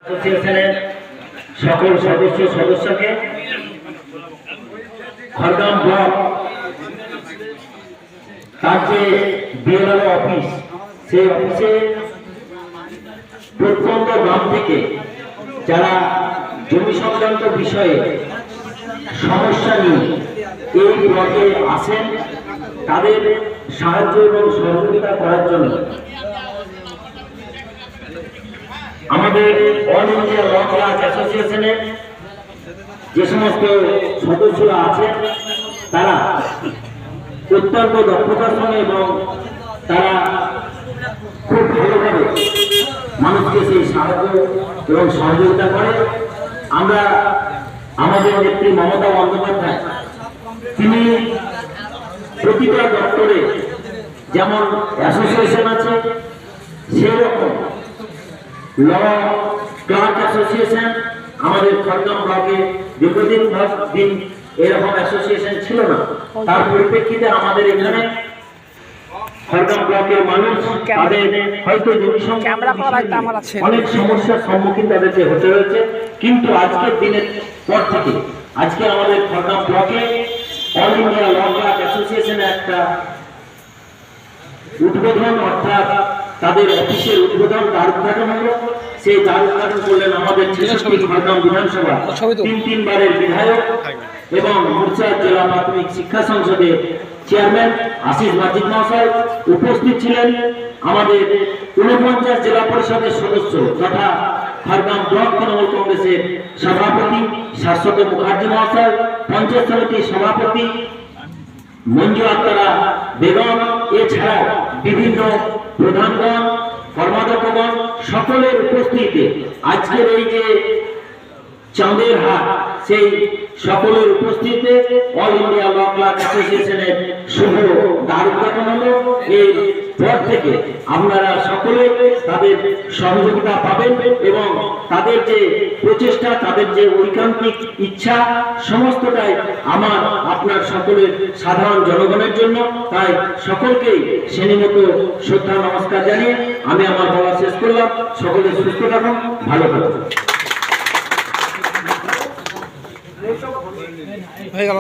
অ্যাসোসিয়েশনের সকল সদস্যকে খড়গ্রাম ব্লক তার যে বিএলআর অফিস, সেই অফিসে প্রত্যন্ত গ্রাম থেকে যারা জমি সংক্রান্ত বিষয়ে সমস্যা নিয়ে এই ব্লকে আসেন, তাদের সাহায্য এবং সহযোগিতা করার জন্য আমাদের অল ইন্ডিয়া ল ক্লাস অ্যাসোসিয়েশনের যে সমস্ত সদস্যরা আছেন তারা অত্যন্ত দক্ষতার সঙ্গে এবং তারা খুব ভালোভাবে মানুষকে সেই সাহায্য এবং সহযোগিতা করে। আমরা আমাদের নেত্রী মমতা বন্দ্যোপাধ্যায়, তিনি প্রতিটা দপ্তরে যেমন অ্যাসোসিয়েশন আছে, সেই রকম ল ক্লার্ক অ্যাসোসিয়েশন আমাদের খড়গ্রাম ব্লকে দীর্ঘদিন দিন এরকম অ্যাসোসিয়েশন ছিল না। তার পরিপ্রেক্ষিতে আমাদের এখানে খড়গ্রাম ব্লকের মানুষ তাদের হয়তো জমি অনেক সমস্যার সম্মুখীন তাদেরকে হতে হয়েছে, কিন্তু আজকের দিনের পর থেকে আজকে আমাদের খড়গ্রাম ব্লকে অল ইন্ডিয়া ল ক্লার্ক অ্যাসোসিয়েশনের একটা উদ্বোধন, অর্থাৎ তাদের অফিসের উদ্বোধন, দ্বার উদ্ঘাটন হলো। সেই দ্বার উদ্ঘাটন করলেন আমাদের খড়গ্রাম বিধানসভা তিনবারের বিধায়ক এবং মুর্শিদাবাদ জেলা প্রাথমিক শিক্ষা সংসদের চেয়ারম্যান আশিস মাজিদ মহাশয়। উপস্থিত ছিলেন আমাদের ৪৯ জেলা পরিষদের সদস্য তথা খড়গ্রাম ব্লক তৃণমূল কংগ্রেসের সভাপতি শাশ্বত মুখার্জি মহাশয়, পঞ্চায়েত সমিতির সভাপতি মঞ্জু আক্তারা বেগম, এছাড়াও বিভিন্ন প্রধানগণ, কর্মাধ্যক্ষগণ, সকলের উপস্থিতিতে আজকের এই যে চাঁদের হাট, সেই সকলের উপস্থিতিতে অল ইন্ডিয়া ল ক্লার্ক অ্যাসোসিয়েশনের শুভ দ্বার উদ্ঘাটন হলো। এই পর থেকে আপনারা সকলে তাদের সহযোগিতা পাবেন এবং তাদের যে প্রচেষ্টা, তাদের যে ঐকান্তিক ইচ্ছা, সমস্তটাই আমার আপনার সকলের সাধারণ জনগণের জন্য। তাই সকলকেই শ্রেণীমতো শ্রদ্ধা নমস্কার জানিয়ে আমি আমার বলা শেষ করলাম। সকলে সুস্থ থাকুন, ভালো থাকুন। হয়ে গেল।